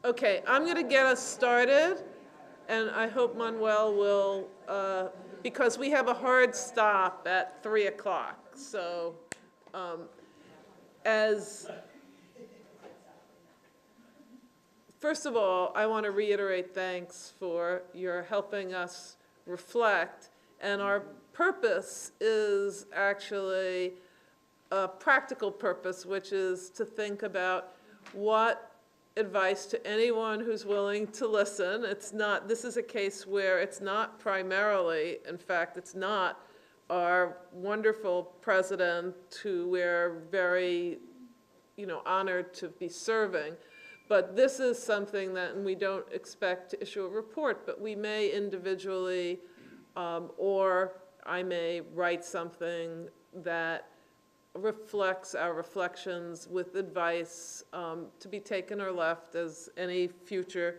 Okay, I'm going to get us started, and I hope Manuel will, because we have a hard stop at 3 o'clock. So first of all, I want to reiterate thanks for your helping us reflect. And our purpose is actually a practical purpose, which is to think about what advice to anyone who's willing to listen. It's not, this is a case where it's not primarily, in fact, it's not our wonderful president who we're very, honored to be serving. But this is something that, and we don't expect to issue a report, but we may individually, or I may write something that reflects our reflections with advice to be taken or left as any future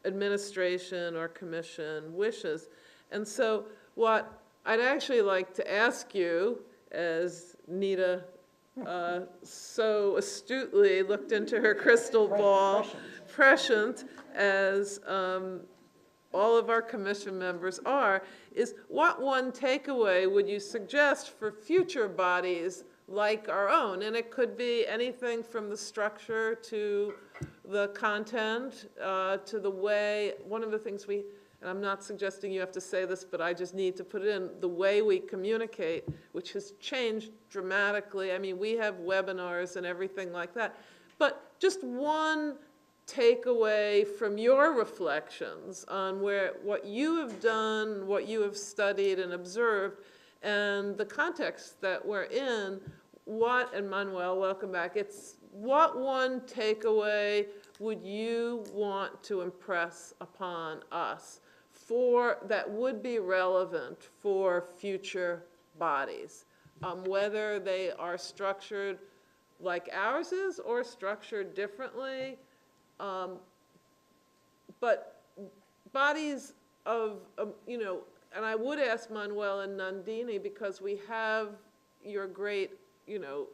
administration or commission wishes. And so what I'd actually like to ask you, as Nita so astutely looked into her crystal ball, prescient as all of our commission members are, is what one takeaway would you suggest for future bodies like our own? And it could be anything from the structure to the content to the way, one of the things we, and I'm not suggesting you have to say this, but I just need to put it in, the way we communicate, which has changed dramatically. I mean, we have webinars and everything like that. But just one takeaway from your reflections on what you have done, what you have studied and observed, and the context that we're in, and Manuel, welcome back, what one takeaway would you want to impress upon us that would be relevant for future bodies, whether they are structured like ours is or structured differently, but bodies of, and I would ask Manuel and Nandini, because we have your great,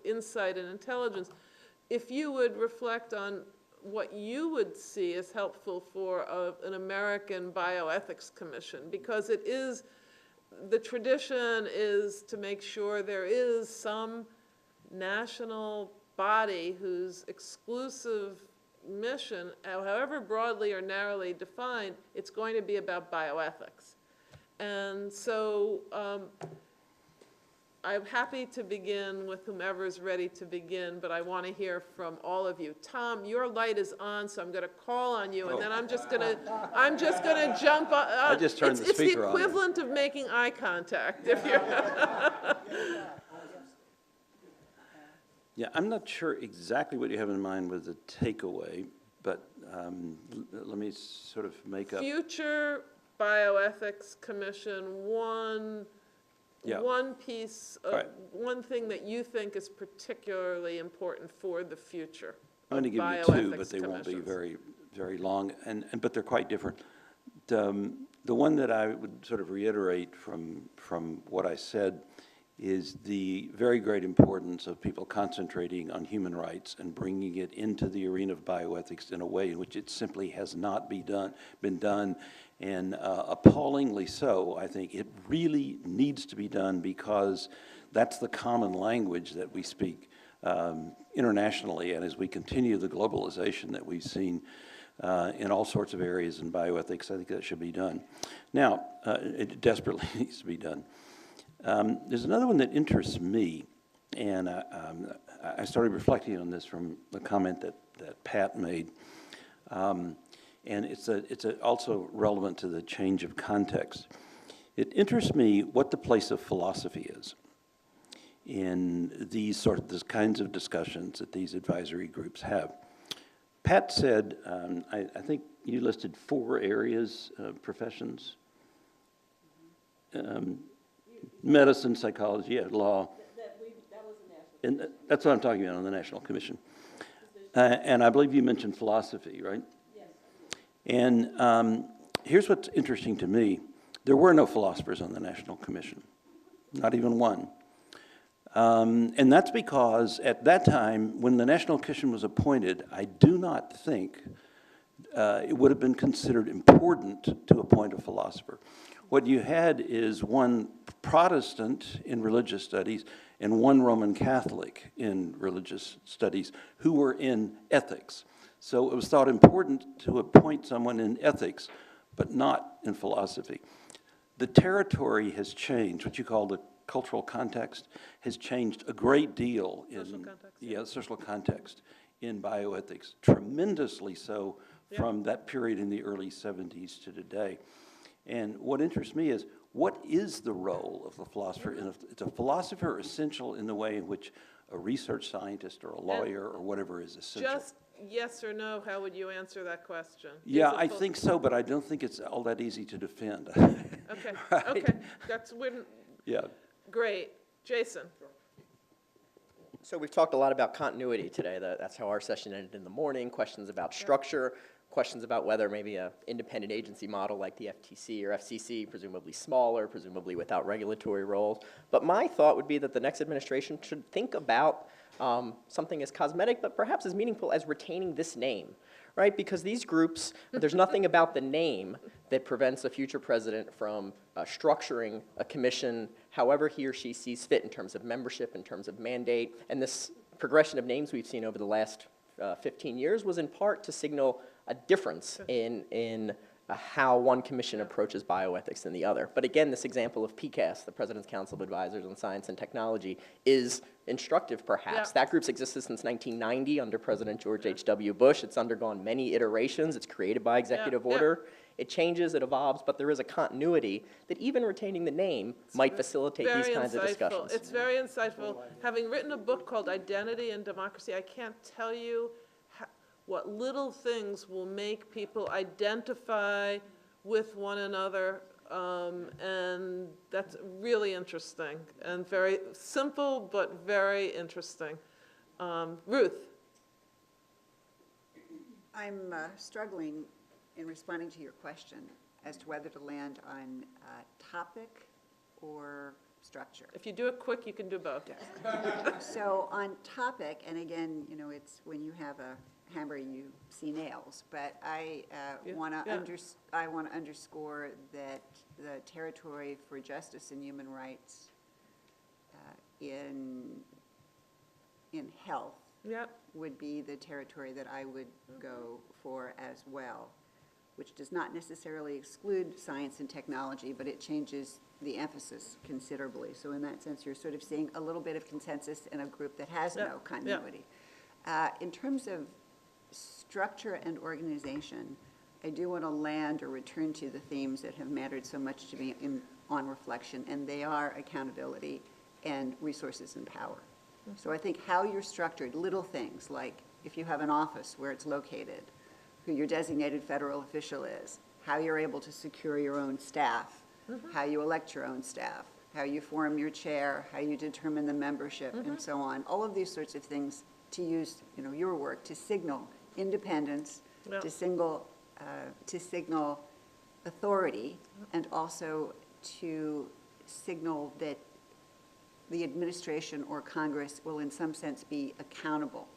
insight and intelligence, if you would reflect on what you would see as helpful for an American bioethics commission, because it is, the tradition is to make sure there is some national body whose exclusive mission, however broadly or narrowly defined, it's going to be about bioethics. And so I'm happy to begin with whomever is ready to begin, but I want to hear from all of you. Tom, your light is on, so I'm going to call on you, and then I'm just going to jump on. I just turned the speaker on. It's the equivalent of making eye contact. If you're Yeah, I'm not sure exactly what you have in mind with the takeaway, but let me sort of make up. Future Bioethics Commission, one piece of, one thing that you think is particularly important for the future. I'm going to give you two, but they won't be very, very long, but they're quite different. The one that I would sort of reiterate from what I said is the very great importance of people concentrating on human rights and bringing it into the arena of bioethics in a way in which it simply has not been done, and appallingly so. I think it really needs to be done, because that's the common language that we speak internationally, and as we continue the globalization that we've seen in all sorts of areas in bioethics, I think that should be done. Now, it desperately needs to be done. There's another one that interests me, and I started reflecting on this from the comment that Pat made, and it's also relevant to the change of context. It interests me what the place of philosophy is in these kinds of discussions that these advisory groups have. Pat said, I think you listed 4 areas of professions. Medicine, psychology, law. That was the national. And that's what I'm talking about on the National Commission. And I believe you mentioned philosophy, right? Yes. And here's what's interesting to me. There were no philosophers on the National Commission, not even one. And that's because at that time, when the National Commission was appointed, I do not think it would have been considered important to appoint a philosopher. What you had is one Protestant in religious studies and one Roman Catholic in religious studies who were in ethics. So it was thought important to appoint someone in ethics, but not in philosophy. The territory has changed. What you call the cultural context has changed a great deal in Social context, yeah, social context in bioethics, tremendously so from that period in the early 70s to today. And what interests me is, what is the role of the philosopher? And is a philosopher essential in the way in which a research scientist or a lawyer or whatever is essential? Just yes or no, how would you answer that question? Yeah, Is it I full- think so, but I don't think it's all that easy to defend. Okay, Right? okay, that's, Yeah. great. Jason? So we've talked a lot about continuity today. That's how our session ended in the morning. Questions about structure, questions about whether maybe an independent agency model like the FTC or FCC, presumably smaller, presumably without regulatory roles. But my thought would be that the next administration should think about something as cosmetic, but perhaps as meaningful as retaining this name, right? Because these groups, there's nothing about the name that prevents a future president from structuring a commission however he or she sees fit in terms of membership, in terms of mandate. And this progression of names we've seen over the last 15 years was in part to signal a difference in how one commission approaches bioethics than the other. But again, this example of PCAST, the President's Council of Advisors on Science and Technology, is instructive perhaps. Yeah. That group's existed since 1990 under President George H.W. Bush. It's undergone many iterations. It's created by executive Yeah. order. It changes, it evolves, but there is a continuity that even retaining the name might facilitate these Very kinds of insightful. discussions. It's very insightful. Having written a book called Identity and Democracy, I can't tell you what little things will make people identify with one another, and that's really interesting and very simple but very interesting. Ruth? I'm struggling in responding to your question as to whether to land on topic or structure. If you do it quick, you can do both. So on topic, and again, you know, it's when you have a hammer, you see nails, but I Yeah, want to yeah. underscore that the territory for justice and human rights in health Yeah, would be the territory that I would go for as well, which does not necessarily exclude science and technology, but it changes the emphasis considerably. So in that sense, you're sort of seeing a little bit of consensus in a group that has Yeah, no continuity. In terms of structure and organization, I do want to land or return to the themes that have mattered so much to me on reflection, and they are accountability and resources and power. So I think how you're structured, little things like if you have an office where it's located, who your designated federal official is, how you're able to secure your own staff, how you elect your own staff, how you form your chair, how you determine the membership, and so on. All of these sorts of things to use, you know, your work to signal independence, Yeah. to signal authority, and also to signal that the administration or Congress will in some sense be accountable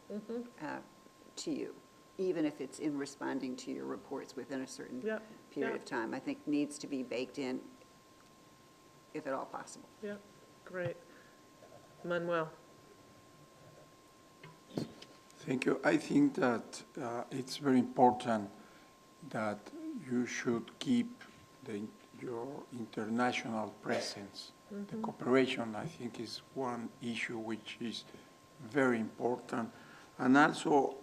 to you, even if it's in responding to your reports within a certain Yeah, period yeah. of time. I think needs to be baked in, if at all possible. yeah, great. Manuel? Thank you. I think that it's very important that you should keep your international presence. The cooperation, I think, is one issue which is very important. And also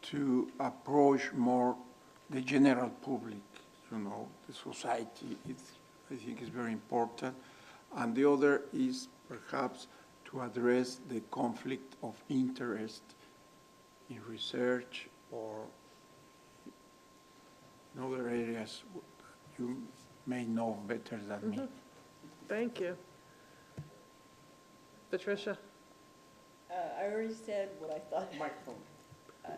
to approach more the general public, you know, the society, I think is very important. And the other is perhaps to address the conflict of interest in research or in other areas you may know better than me. Thank you. Patricia? I already said what I thought,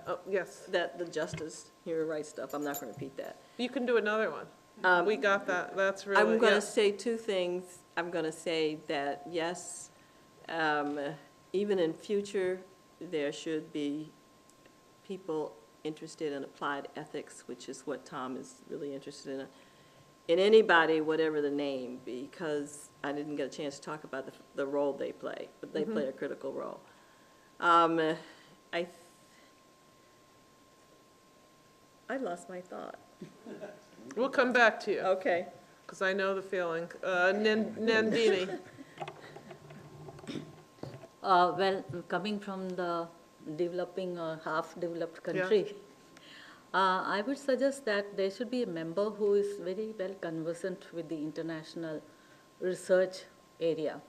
Oh, yes. that the justice, human rights stuff, I'm not going to repeat that. You can do another one. We got that. That's really, I'm going yeah. to say two things. I'm going to say that, yes, even in future, there should be people interested in applied ethics, which is what Tom is really interested in anybody, whatever the name, because I didn't get a chance to talk about the role they play, but they play a critical role. I lost my thought. We'll come back to you, Okay. because I know the feeling. Nandini? Well, coming from the developing or half-developed country, I would suggest that there should be a member who is very well conversant with the international research area,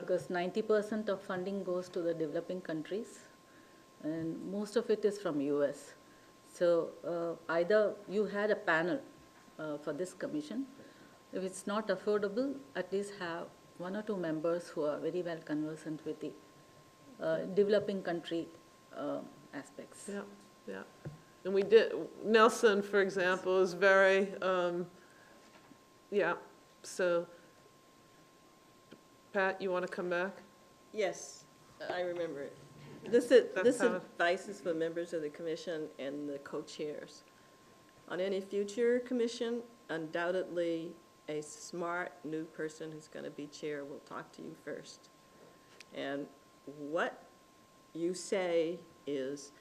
because 90% of funding goes to the developing countries, and most of it is from US. So either you had a panel for this commission. If it's not affordable, at least have 1 or 2 members who are very well conversant with the developing country aspects. Yeah, yeah. And we did, Nelson, for example, is very, yeah, so, Pat, you want to come back? Yes, I remember it. This how- advice is for members of the commission and the co-chairs. On any future commission, undoubtedly, a smart new person who's going to be chair will talk to you first. And what you say is,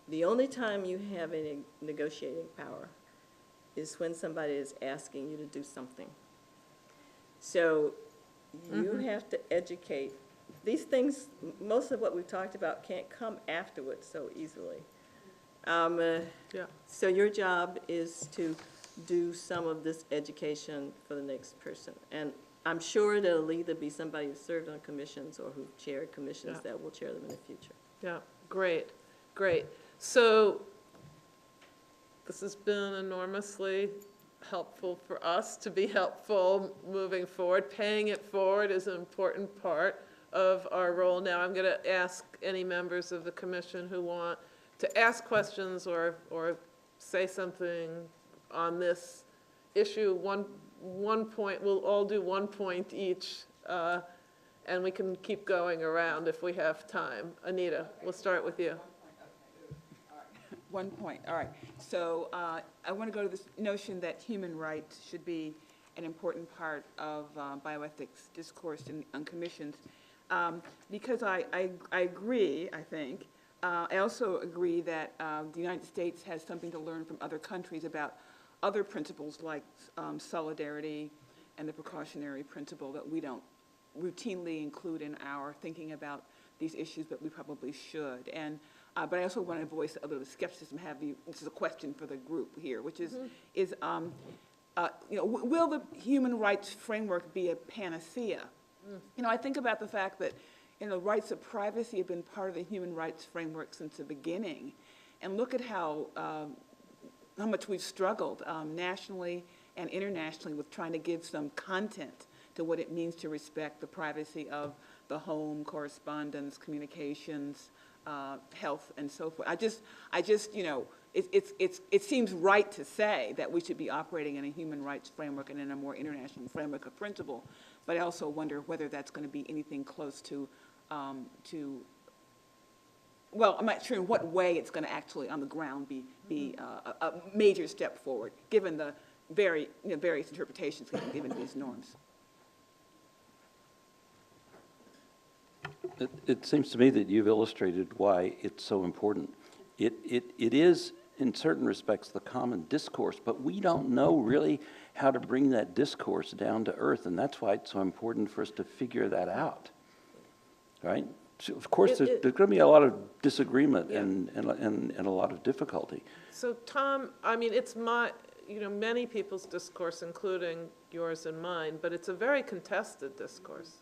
the only time you have any negotiating power is when somebody is asking you to do something. So you have to educate. These things, most of what we've talked about can't come afterwards so easily. Yeah. So your job is to do some of this education for the next person. And I'm sure there'll either be somebody who served on commissions or who chaired commissions Yeah. that will chair them in the future. Yeah, great, great. So this has been enormously helpful for us to be helpful moving forward. Paying it forward is an important part of our role. Now I'm going to ask any members of the commission who want to ask questions or say something on this issue. One point, we'll all do 1 point each, and we can keep going around if we have time. Anita, we'll start with you. 1 point, all right. So I want to go to this notion that human rights should be an important part of bioethics discourse on commissions. Because I agree, I think. I also agree that the United States has something to learn from other countries about other principles like solidarity and the precautionary principle that we don't routinely include in our thinking about these issues, but we probably should. And but I also want to voice a little skepticism. This is a question for the group here, which is, will the human rights framework be a panacea? I think about the fact that, rights of privacy have been part of the human rights framework since the beginning, and look at how much we've struggled nationally and internationally with trying to give some content to what it means to respect the privacy of the home, correspondence, communications, health, and so forth. It seems right to say that we should be operating in a human rights framework and in a more international framework of principle, but I also wonder whether that's going to be anything close to, well, I'm not sure in what way it's going to actually on the ground be a major step forward, given the various interpretations given these norms. It seems to me that you've illustrated why it's so important. It is, in certain respects, the common discourse, but we don't know really how to bring that discourse down to earth, and that's why it's so important for us to figure that out, right? So of course, there's going to be a lot of disagreement and a lot of difficulty. So Tom, I mean, it's many people's discourse, including yours and mine, but it's a very contested discourse.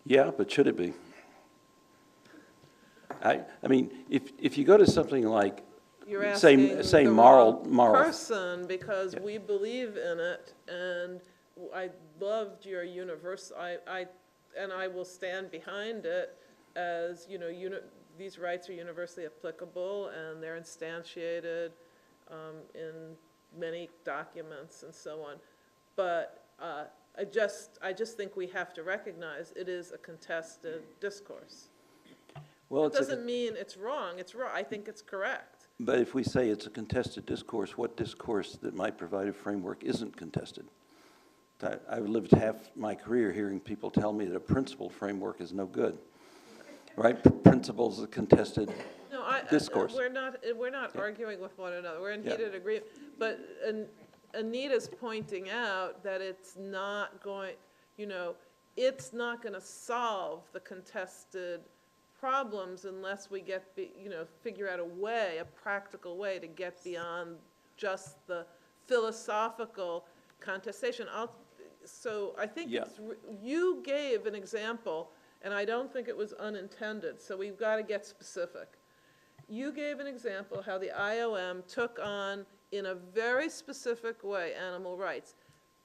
Yeah, but should it be? I mean, if you go to something like, You're asking say the moral person because we believe in it, and I loved your universe. And I will stand behind it as these rights are universally applicable and they're instantiated in many documents and so on. But I just think we have to recognize it is a contested discourse. Well, It it's a doesn't mean it's wrong, I think it's correct. But if we say it's a contested discourse, what discourse that might provide a framework isn't contested? I've lived half my career hearing people tell me that a principled framework is no good, right? Principles of contested No, discourse. we're not arguing with one another, we're in Yeah. heated agreement. But Anita's pointing out that it's not going, it's not gonna solve the contested problems unless we get, figure out a practical way to get beyond just the philosophical contestation. So I think Yeah. you gave an example, and I don't think it was unintended, so we've got to get specific. You gave an example how the IOM took on, in a very specific way, animal rights.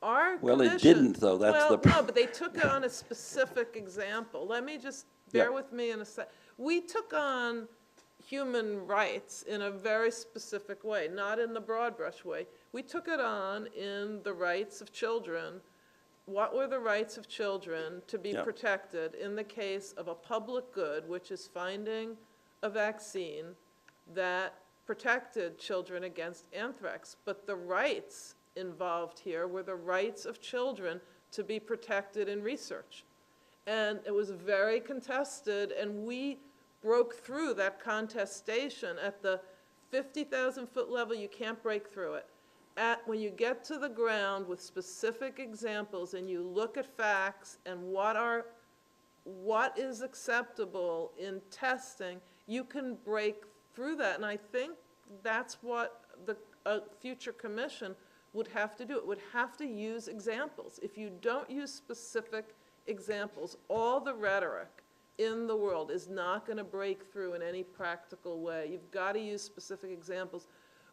Our Well, it commission- didn't, though. That's Well, the no, but they took on a specific example. Let me just, bear Yeah. with me in a sec. We took on human rights in a very specific way, not in the broad brush way. We took it on in the rights of children. What were the rights of children to be Yeah. protected in the case of a public good, which is finding a vaccine that protected children against anthrax? But the rights involved here were the rights of children to be protected in research. And it was very contested, and we broke through that contestation at the 50,000-foot level. You can't break through it. When you get to the ground with specific examples and you look at facts and what is acceptable in testing, you can break through that. And I think that's what a future commission would have to do. It would have to use examples. If you don't use specific examples, all the rhetoric in the world is not going to break through in any practical way. You've got to use specific examples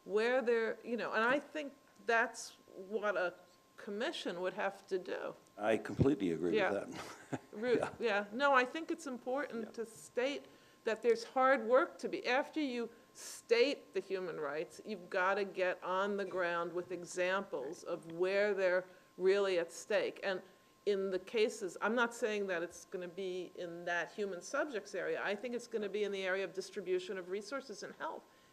where they're, and I think that's what a commission would have to do. I completely agree Yeah. with that. Ruth, yeah, no, I think it's important to state that there's hard work to be, after you state the human rights, you've got to get on the ground with examples of where they're really at stake. And in the cases, I'm not saying that it's going to be in that human subjects area. I think it's going to be in the area of distribution of resources in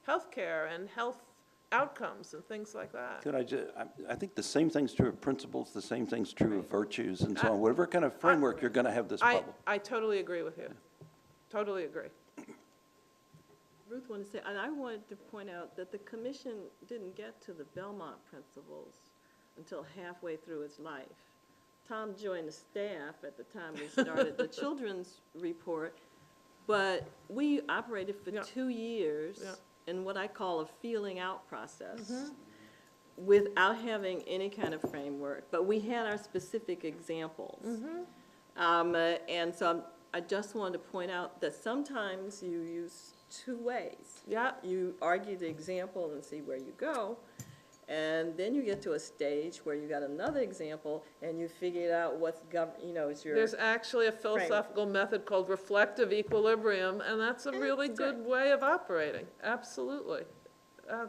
healthcare and health outcomes and things like that. Could I think the same thing's true of principles, the same thing's true of virtues and so on. Whatever kind of framework, you're going to have this problem. I totally agree with you. Totally agree. Ruth wanted to say, and I wanted to point out that the commission didn't get to the Belmont principles until halfway through its life. Tom joined the staff at the time we started the children's report, but we operated for Yeah. 2 years Yeah. in what I call a feeling out process without having any kind of framework, but we had our specific examples. And so I just wanted to point out that sometimes you use two ways. Yeah. You argue the example and see where you go, and then you get to a stage where you got another example and you figure out what's is your. There's actually a philosophical method called reflective equilibrium, and that's a really good way of operating. Absolutely.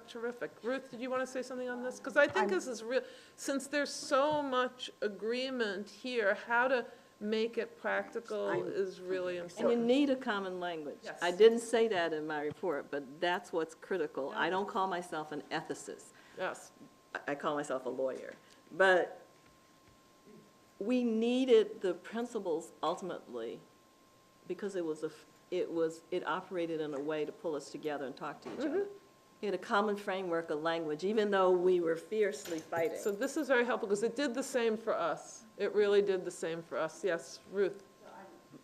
Terrific. Ruth, did you want to say something on this? Because I think this is real, since there's so much agreement here, how to make it practical is really And you important. need a common language. Yes. I didn't say that in my report, but that's what's critical. I don't call myself an ethicist. Yes. I call myself a lawyer. But we needed the principles ultimately because it operated in a way to pull us together and talk to each other. We had a common framework, a language, even though we were fiercely fighting. So this is very helpful because it did the same for us. It really did the same for us. Yes, Ruth.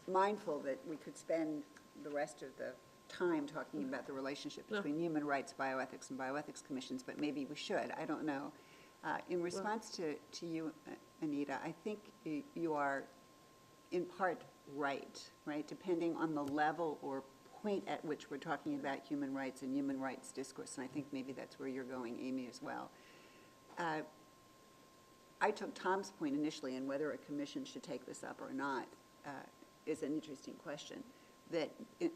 Mindful that we could spend the rest of the time talking about the relationship No. between human rights, bioethics, and bioethics commissions, but maybe we should, I don't know. In response to you, Anita, I think you are in part right? Depending on the level or point at which we're talking about human rights and human rights discourse, and I think maybe that's where you're going, Amy, as well. I took Tom's point initially, and whether a commission should take this up or not is an interesting question, that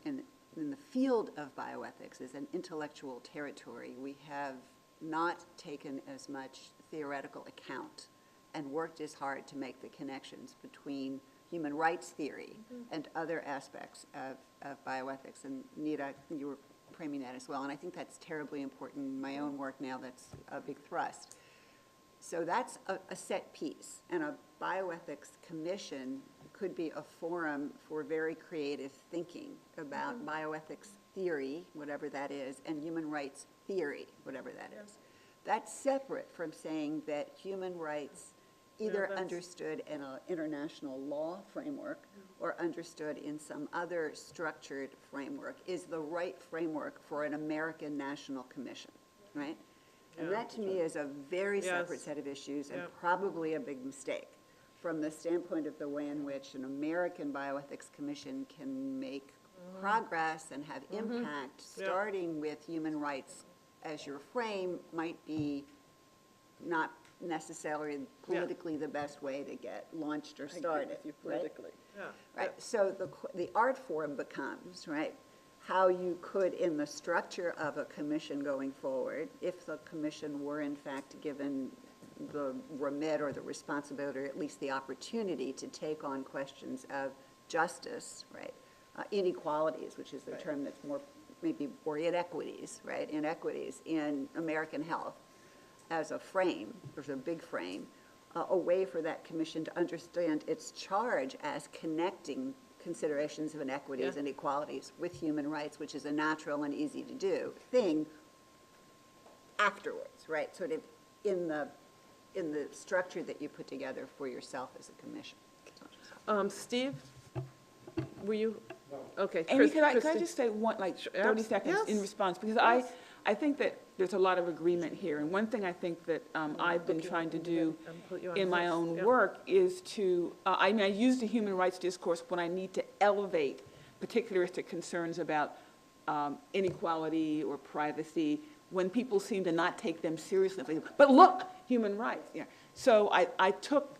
in the field of bioethics as an intellectual territory, we have not taken as much theoretical account and worked as hard to make the connections between human rights theory and other aspects of bioethics. And Nita, you were framing that as well, and I think that's terribly important. In my own work now, that's a big thrust. So that's a set piece, and a bioethics commission could be a forum for very creative thinking about bioethics theory, whatever that is, and human rights theory, whatever that is. That's separate from saying that human rights, either understood in an international law framework or understood in some other structured framework, is the right framework for an American national commission, right? And that, to me, is a very separate set of issues and probably a big mistake from the standpoint of the way in which an American bioethics commission can make progress and have impact, starting with human rights as your frame, might be not necessarily politically the best way to get launched or started. Politically. Right, so the art form becomes, right, how you could, in the structure of a commission going forward, if the commission were in fact given the remit or the responsibility, or at least the opportunity to take on questions of justice, right, inequalities, which is the term that's more, maybe, or inequities, right, inequities in American health as a frame, there's a big frame, a way for that commission to understand its charge as connecting considerations of inequities and equalities with human rights, which is a natural and easy to do thing afterwards, right? Sort of in the structure that you put together for yourself as a commission. Steve, were you? Okay. Amy, could I Christi- just say one, like 30 seconds in Yes. response? Because Yes. I think that there's a lot of agreement here. And one thing I think that I've been trying to do put you on in my this. own Yeah. work is to, I mean, I use the human rights discourse when I need to elevate particularistic concerns about inequality or privacy, when people seem to not take them seriously. But look, human rights. Yeah. So I took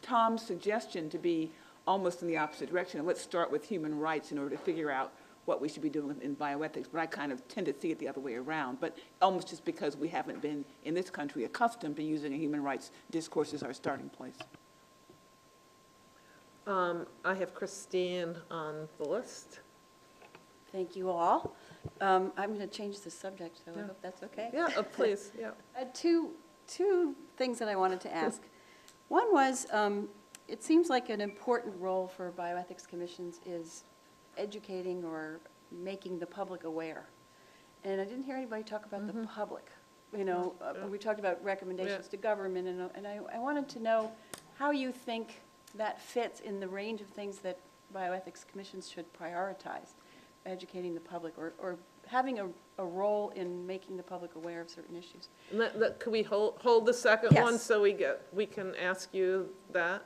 Tom's suggestion to be almost in the opposite direction. Let's start with human rights in order to figure out what we should be doing in bioethics. But I kind of tend to see it the other way around, but almost just because we haven't been, in this country, accustomed to using a human rights discourse as our starting place. I have Christine on the list. Thank you all. I'm going to change the subject, so I hope that's okay. Yeah, please, yeah. I had two things that I wanted to ask. One was, it seems like an important role for bioethics commissions is educating or making the public aware. And I didn't hear anybody talk about the public. You know, we talked about recommendations to government, and I wanted to know how you think that fits in the range of things that bioethics commissions should prioritize, educating the public or having a role in making the public aware of certain issues. Could we hold the second one Yes. so we can ask you that?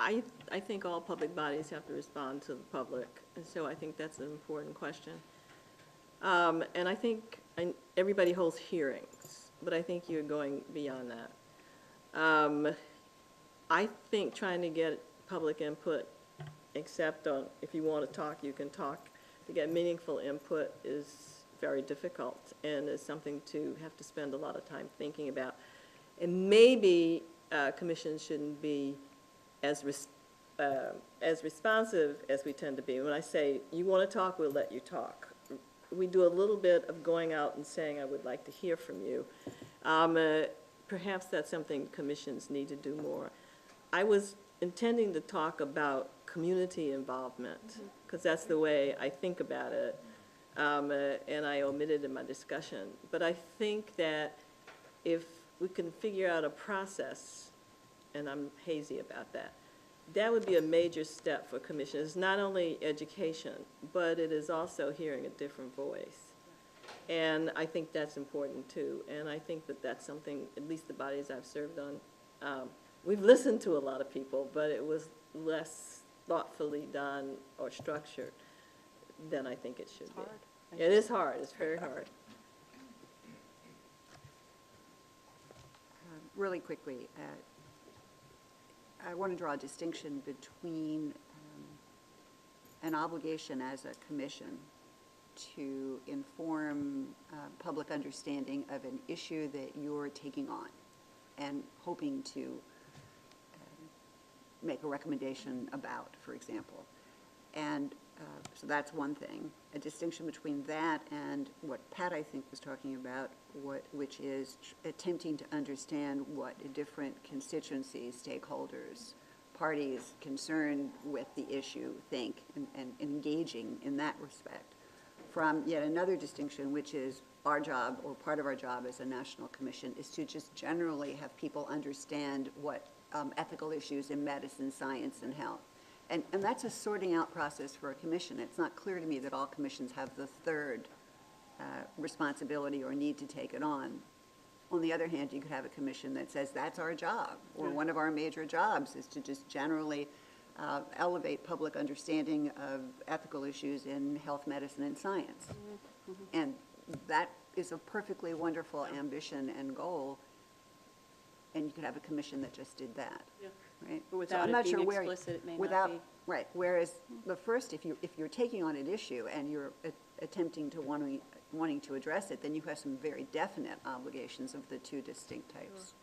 I think all public bodies have to respond to the public, and so I think that's an important question. And I think everybody holds hearings, but I think you're going beyond that. I think trying to get public input, except on, if you want to talk, you can talk, to get meaningful input is very difficult, and is something to have to spend a lot of time thinking about. And maybe commissions shouldn't be as responsive as we tend to be. When I say, you want to talk, we'll let you talk. We do a little bit of going out and saying, I would like to hear from you. Perhaps that's something commissions need to do more. I was intending to talk about community involvement, because that's the way I think about it, and I omitted in my discussion. But I think that if we can figure out a process, and I'm hazy about that, that would be a major step for commissions. It's not only education, but it is also hearing a different voice. And I think that's important too. And I think that that's something, at least the bodies I've served on, we've listened to a lot of people, but it was less thoughtfully done or structured than I think it should be. It is hard, it's very hard. Really quickly, I want to draw a distinction between an obligation as a commission to inform public understanding of an issue that you're taking on and hoping to make a recommendation about, for example. And so that's one thing. A distinction between that and what Pat, I think, was talking about, which is attempting to understand what different constituencies, stakeholders, parties concerned with the issue think, and engaging in that respect. From yet another distinction, which is our job, or part of our job as a national commission, is to just generally have people understand what ethical issues in medicine, science, and health. And that's a sorting out process for a commission. It's not clear to me that all commissions have the third responsibility or need to take it on. On the other hand, you could have a commission that says that's our job, or one of our major jobs is to just generally elevate public understanding of ethical issues in health, medicine, and science. And that is a perfectly wonderful ambition and goal, and you could have a commission that just did that, right? But So without I'm it not being sure where- explicit, it may not without- be. Right, whereas the first, if you're taking on an issue and you're attempting to wanting to address it, then you have some very definite obligations of the two distinct types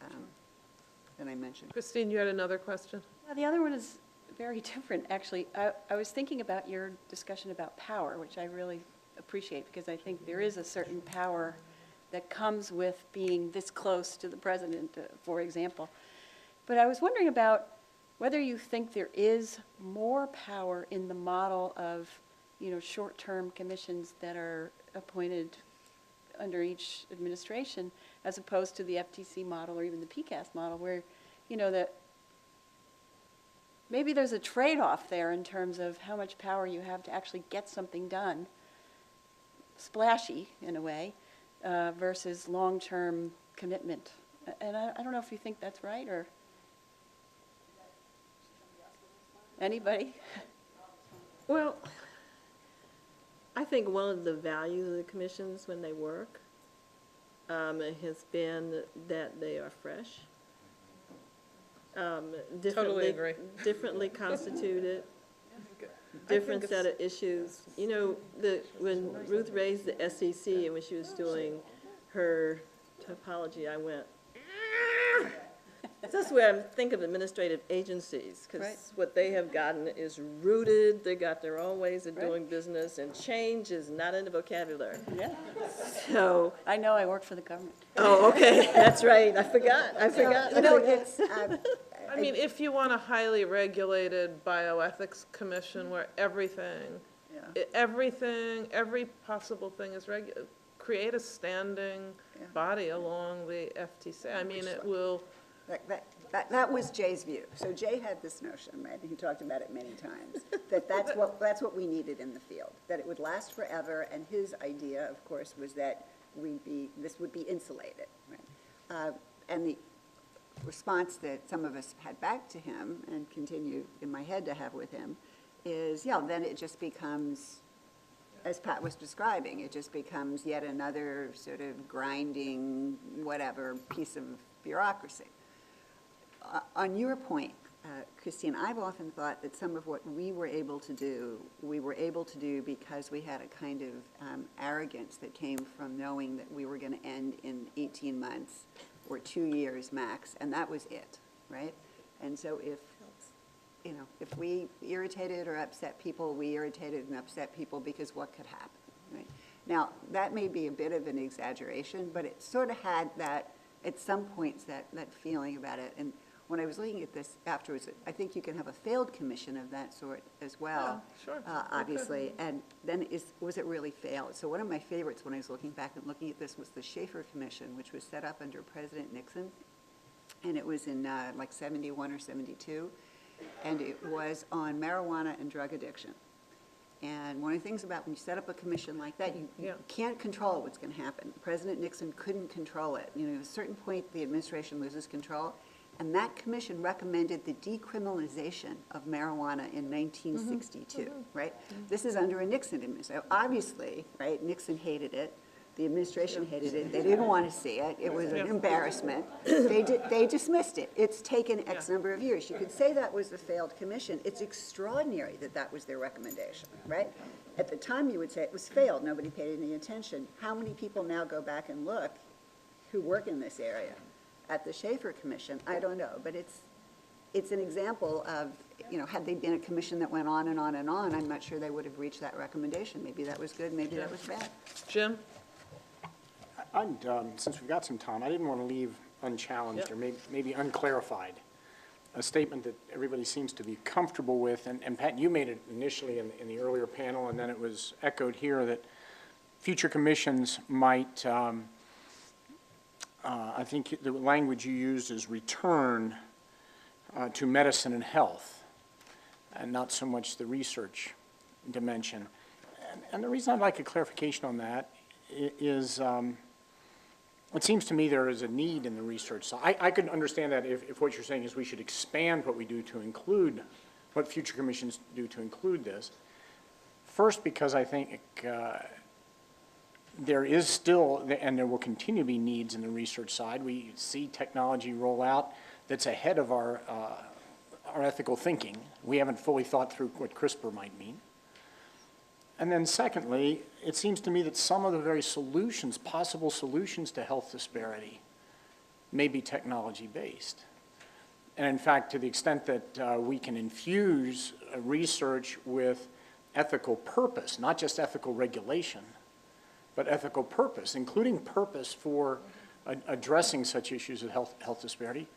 that I mentioned. Christine, you had another question? Well, the other one is very different, actually. I was thinking about your discussion about power, which I really appreciate, because I think there is a certain power that comes with being this close to the president, for example. But I was wondering about whether you think there is more power in the model of, short-term commissions that are appointed under each administration, as opposed to the FTC model or even the PCAST model, where, that maybe there's a trade-off there in terms of how much power you have to actually get something done, splashy in a way, versus long-term commitment. And I don't know if you think that's right, or anybody? Well, I think one of the values of the commissions when they work has been that they are fresh. Totally agree. Differently constituted, think different set it's- of issues. When Ruth raised the SEC and when she was doing her topology, I went, that's where I think of administrative agencies, Right. because what they have gotten is rooted, they got their own ways of Right. doing business, and change is not in the vocabulary. Yeah. So, I know, I work for the government. oh, okay, that's right, I forgot. It's, I mean, if you want a highly regulated bioethics commission where everything, every possible thing is create a standing body along the FTC. I mean, it will, that was Jay's view. So Jay had this notion, right, and he talked about it many times, that's what we needed in the field, that it would last forever, and his idea, of course, was that this would be insulated, right? And the response that some of us had back to him, and continue in my head to have with him, is, then it just becomes, as Pat was describing, it just becomes yet another sort of grinding, whatever, piece of bureaucracy. On your point, Christine, I've often thought that some of what we were able to do because we had a kind of arrogance that came from knowing that we were going to end in 18 months or 2 years max, and that was it, right? And so if we irritated or upset people, we irritated and upset people because what could happen, right? Now, that may be a bit of an exaggeration, but it sort of had that, at some points, that feeling about it. And when I was looking at this afterwards, I think you can have a failed commission of that sort as well. Yeah, sure. Obviously, and then was it really failed? So one of my favorites when I was looking back and looking at this was the Schaefer Commission, which was set up under President Nixon, and it was in like 71 or 72, and it was on marijuana and drug addiction. And one of the things about when you set up a commission like that, you can't control what's going to happen. President Nixon couldn't control it. At a certain point, the administration loses control. And that commission recommended the decriminalization of marijuana in 1962, right? This is under a Nixon administration. Obviously, right, Nixon hated it. The administration hated it. They didn't want to see it. It was an embarrassment. They dismissed it. It's taken X number of years. You could say that was a failed commission. It's extraordinary that that was their recommendation, right? At the time, you would say it was failed. Nobody paid any attention. How many people now go back and look who work in this area at the Schaefer Commission, I don't know, but it's an example of, had they been a commission that went on and on and on, I'm not sure they would have reached that recommendation. Maybe that was good, maybe that was bad. Jim? Since we've got some time, I didn't want to leave unchallenged or maybe unclarified a statement that everybody seems to be comfortable with, and Pat, you made it initially in the earlier panel, and then it was echoed here, that future commissions might, I think the language you used is return to medicine and health, and not so much the research dimension. And the reason I'd like a clarification on that is, it seems to me there is a need in the research side. I could understand that if what you're saying is we should expand what we do to include, what future commissions do to include this. First, because I think there is still, and there will continue to be needs in the research side. We see technology roll out that's ahead of our ethical thinking. We haven't fully thought through what CRISPR might mean. And then secondly, it seems to me that some of the very solutions, possible solutions to health disparity, may be technology-based. And in fact, to the extent that we can infuse research with ethical purpose, not just ethical regulation, but ethical purpose, including purpose for addressing such issues of health disparity,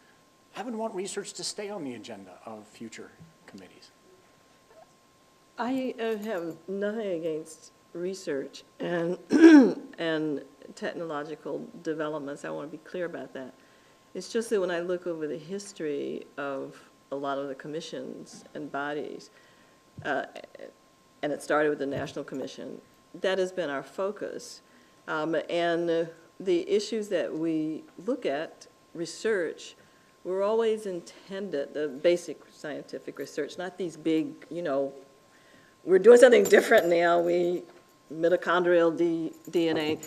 I would want research to stay on the agenda of future committees. I have nothing against research and, and technological developments. I want to be clear about that. It's just that when I look over the history of a lot of the commissions and bodies, and it started with the National Commission, that has been our focus. And the issues that we look at, research, were always intended, the basic scientific research, not these big, we're doing something different now, mitochondrial DNA.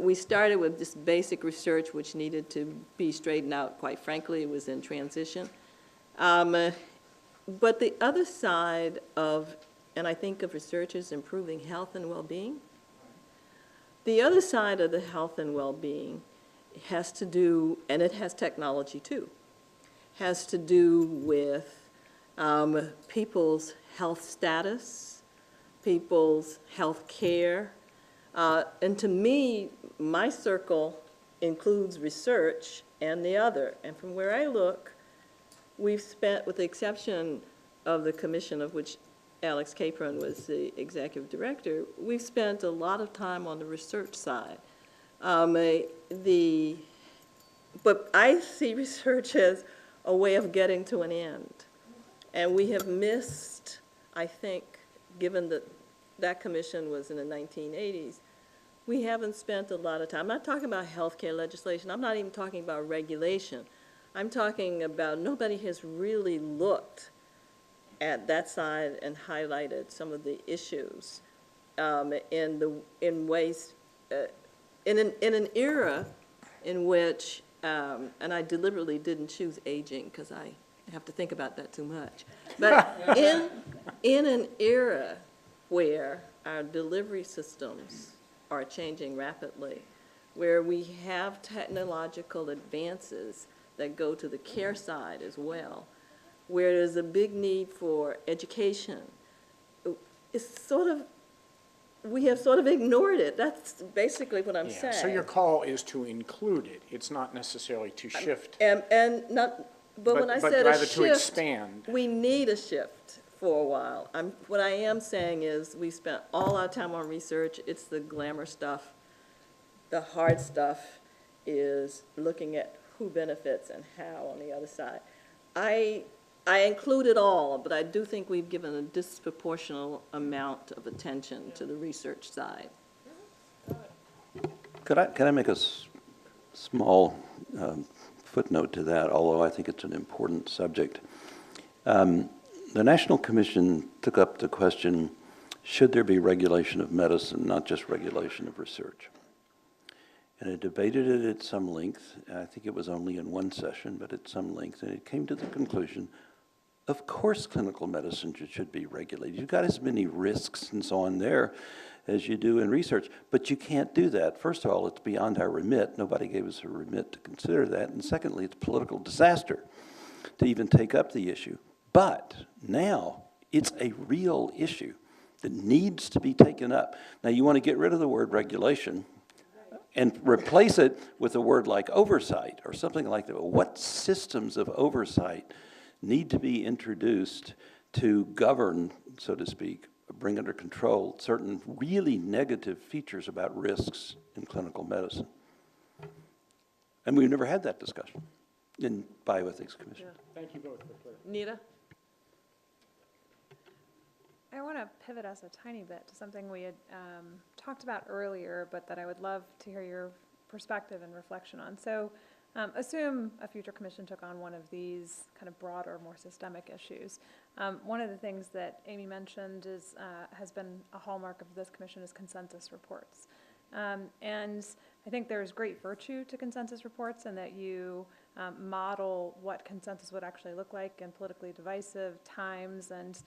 We started with this basic research which needed to be straightened out, quite frankly, it was in transition. But the other side of, and I think of research as improving health and well-being, the other side of the health and well-being has to do, and it has technology too, has to do with people's health status, people's health care. And to me, my circle includes research and the other. And from where I look, we've spent, with the exception of the commission of which Alex Capron was the executive director, we've spent a lot of time on the research side. But I see research as a way of getting to an end. And we have missed, I think, given that that commission was in the 1980s, we haven't spent a lot of time. I'm not talking about healthcare legislation. I'm not even talking about regulation. I'm talking about nobody has really looked at that side and highlighted some of the issues in ways, in an era in which, and I deliberately didn't choose aging because I have to think about that too much. But in an era where our delivery systems are changing rapidly, where we have technological advances that go to the care side as well, where there's a big need for education, it's sort of, we have sort of ignored it. That's basically what I'm saying. So your call is to include it. It's not necessarily to shift. And not, but when I said a rather shift, to expand. we need a shift for a while. What I am saying is we spent all our time on research. It's the glamour stuff. The hard stuff is looking at who benefits and how on the other side. I include it all, but I do think we've given a disproportionate amount of attention to the research side. Can I make a small footnote to that, although I think it's an important subject? The National Commission took up the question, should there be regulation of medicine, not just regulation of research? And it debated it at some length. I think it was only in one session, but at some length, and it came to the conclusion, of course clinical medicine should be regulated. You've got as many risks and so on there as you do in research. But you can't do that. First of all, it's beyond our remit. Nobody gave us a remit to consider that. And secondly, it's political disaster to even take up the issue. But now it's a real issue that needs to be taken up. Now, you want to get rid of the word regulation and replace it with a word like oversight or something like that. What systems of oversight need to be introduced to govern, so to speak, bring under control certain really negative features about risks in clinical medicine? And we've never had that discussion in Bioethics Commission. Thank you both for clear. Nita? I want to pivot us a tiny bit to something we had talked about earlier, but that I would love to hear your perspective and reflection on. So assume a future commission took on one of these kind of broader, more systemic issues. One of the things that Amy mentioned is, has been a hallmark of this commission is consensus reports. And I think there's great virtue to consensus reports in that you model what consensus would actually look like in politically divisive times and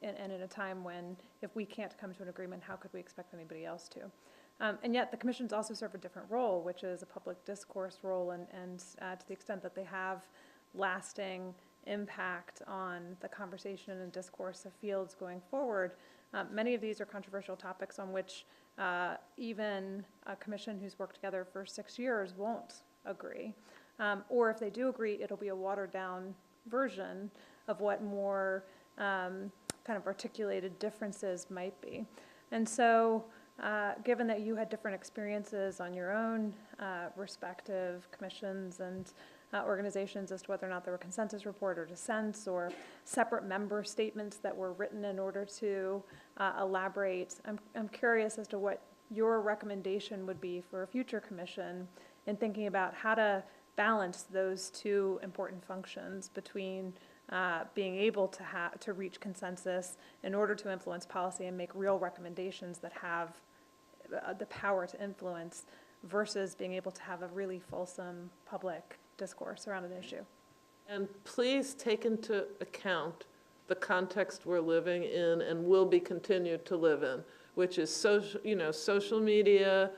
in a time when if we can't come to an agreement, how could we expect anybody else to? And yet the commissions also serve a different role, which is a public discourse role, and to the extent that they have lasting impact on the conversation and discourse of fields going forward, many of these are controversial topics on which even a commission who's worked together for 6 years won't agree. Or if they do agree, it'll be a watered down version of what more kind of articulated differences might be. And so given that you had different experiences on your own respective commissions and organizations as to whether or not there were consensus report or dissents or separate member statements that were written in order to elaborate, I'm curious as to what your recommendation would be for a future commission in thinking about how to balance those two important functions between being able to reach consensus in order to influence policy and make real recommendations that have the power to influence versus being able to have a really fulsome public discourse around an issue. And please take into account the context we're living in and will be continued to live in, which is social media.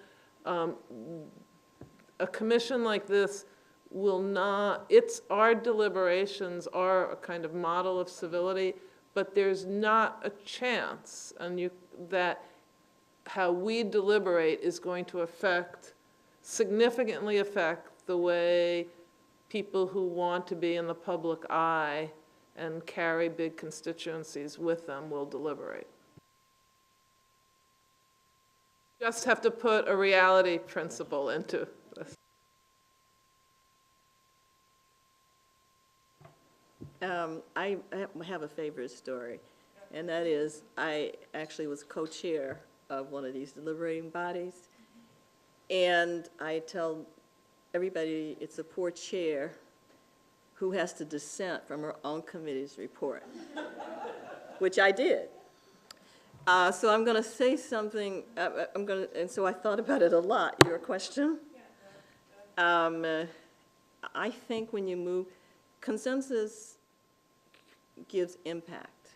A commission like this will not, our deliberations are a kind of model of civility, but there's not a chance that how we deliberate is going to significantly affect the way people who want to be in the public eye and carry big constituencies with them will deliberate. Just have to put a reality principle into this. I have a favorite story, and that is I actually was co-chair of one of these deliberating bodies, and I tell everybody it's a poor chair who has to dissent from her own committee's report, which I did. So I'm going to say something, and so I thought about it a lot, your question. I think when you move, consensus gives impact,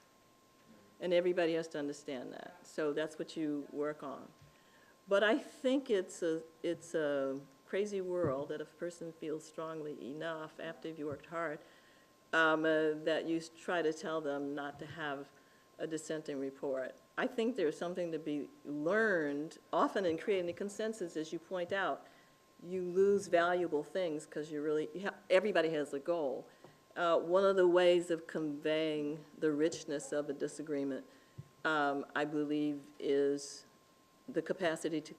and everybody has to understand that. So that's what you work on. But I think it's a crazy world that if a person feels strongly enough after you've worked hard, that you try to tell them not to have a dissenting report. I think there's something to be learned. Often in creating a consensus, as you point out, you lose valuable things because everybody has a goal. One of the ways of conveying the richness of a disagreement, I believe, is the capacity to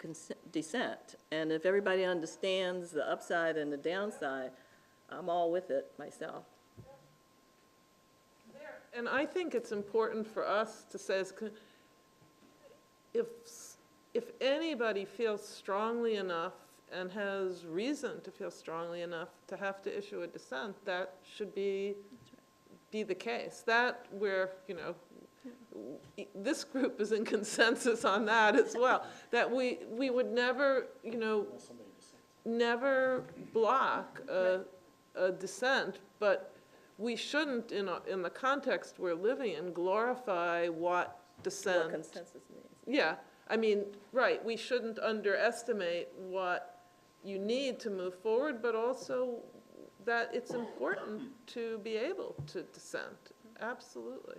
dissent. And if everybody understands the upside and the downside, I'm all with it myself. And I think it's important for us to say, if anybody feels strongly enough and has reason to feel strongly enough to have to issue a dissent, that should be the case. That where, this group is in consensus on that as well, that we would never, never block a dissent, but we shouldn't, in the context we're living in, glorify what dissent. What consensus means. Yeah, I mean, right, we shouldn't underestimate what you need to move forward, but also that it's important to be able to dissent, absolutely.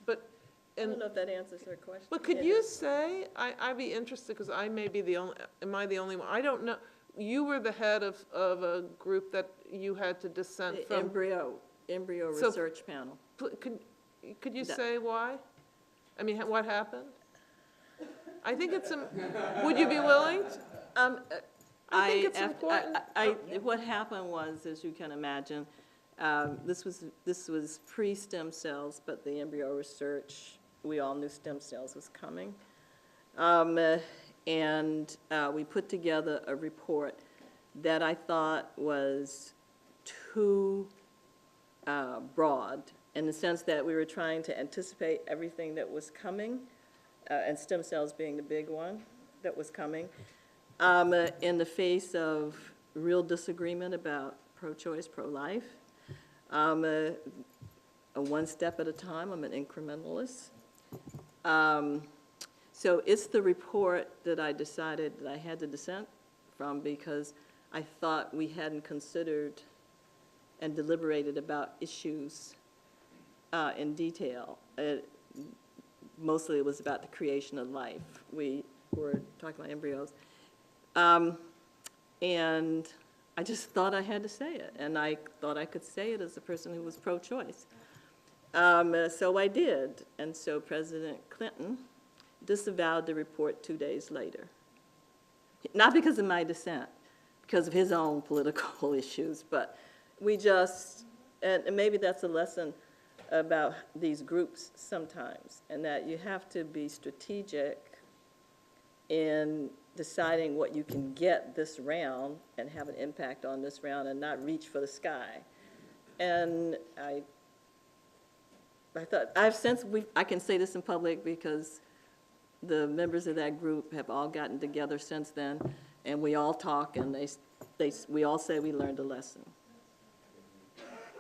But, I don't and, know if that answers her question. but could you say, I'd be interested, because I may be the only, am I the only one? I don't know, you were the head of a group that you had to dissent The from. embryo So- research panel. Could you That- say why? I mean, what happened? I think it's, would you be willing? I think it's important. What happened was, as you can imagine, this was pre-stem cells, but the embryo research, we all knew stem cells was coming. And we put together a report that I thought was too broad, in the sense that we were trying to anticipate everything that was coming, and stem cells being the big one that was coming, in the face of real disagreement about pro-choice, pro-life. One step at a time, I'm an incrementalist. So it's the report that I decided that I had to dissent from, because I thought we hadn't considered and deliberated about issues in detail. Mostly it was about the creation of life. We were talking about embryos. And I just thought I had to say it, and I thought I could say it as a person who was pro-choice. So I did, and so President Clinton disavowed the report 2 days later. Not because of my dissent, because of his own political issues, but we just, and maybe that's a lesson about these groups sometimes, and that you have to be strategic in deciding what you can get this round and have an impact on this round, and not reach for the sky. And I thought, I can say this in public because the members of that group have all gotten together since then, and we all talk, and we all say we learned a lesson.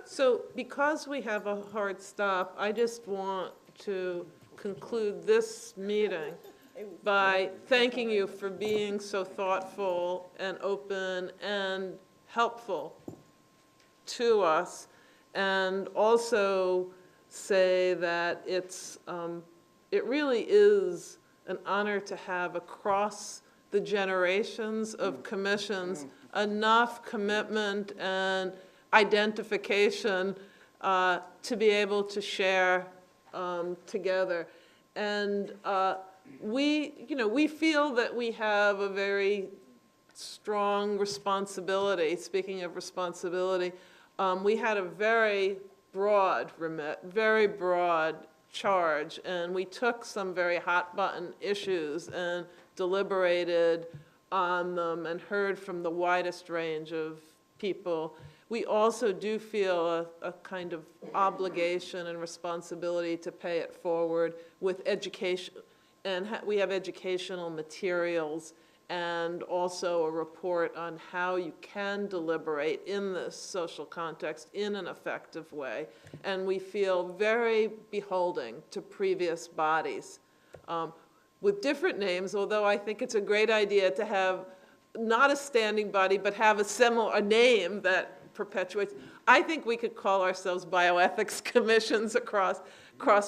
So because we have a hard stop, I just want to conclude this meeting by thanking you for being so thoughtful and open and helpful to us, and also say that it really is an honor to have across the generations of commissions enough commitment and identification to be able to share together. And we feel that we have a very strong responsibility. Speaking of responsibility, we had a very broad remit, very broad charge, and we took some very hot-button issues and deliberated on them and heard from the widest range of people. We also do feel a kind of obligation and responsibility to pay it forward with education, and we have educational materials and also a report on how you can deliberate in this social context in an effective way. And we feel very beholding to previous bodies with different names, although I think it's a great idea to have not a standing body, but have a name that perpetuates. I think we could call ourselves bioethics commissions across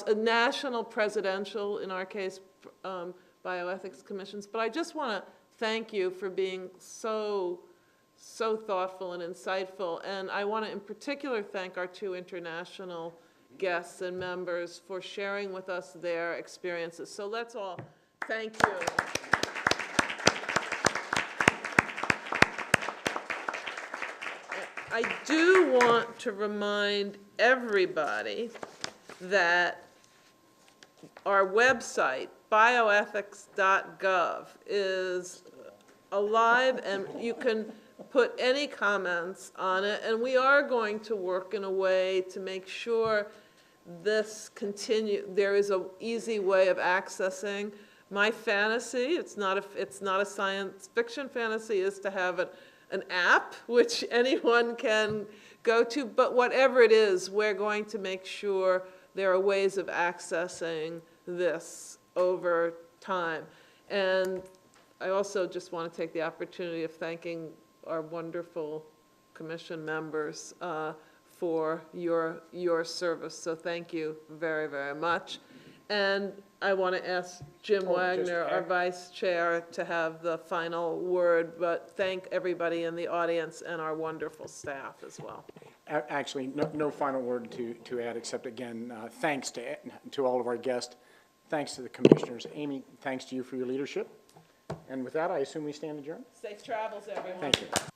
a national, presidential, in our case, bioethics commissions. But I just want to thank you for being so thoughtful and insightful. And I want to in particular thank our two international guests and members for sharing with us their experiences. So let's all thank you. I do want to remind everybody that our website, bioethics.gov, is alive, and you can put any comments on it, and we are going to work in a way to make sure there is an easy way of accessing. My fantasy, it's not a science fiction fantasy, is to have an app which anyone can go to, but whatever it is, we're going to make sure there are ways of accessing this over time. And I also just want to take the opportunity of thanking our wonderful commission members for your service. So thank you very, very much. And I want to ask Jim Oh, just Wagner, our add- vice chair, to have the final word, but thank everybody in the audience and our wonderful staff as well. Actually, no final word to add, except again, thanks to all of our guests. Thanks to the commissioners. Amy, thanks to you for your leadership. And with that, I assume we stand adjourned? Safe travels, everyone. Thank you.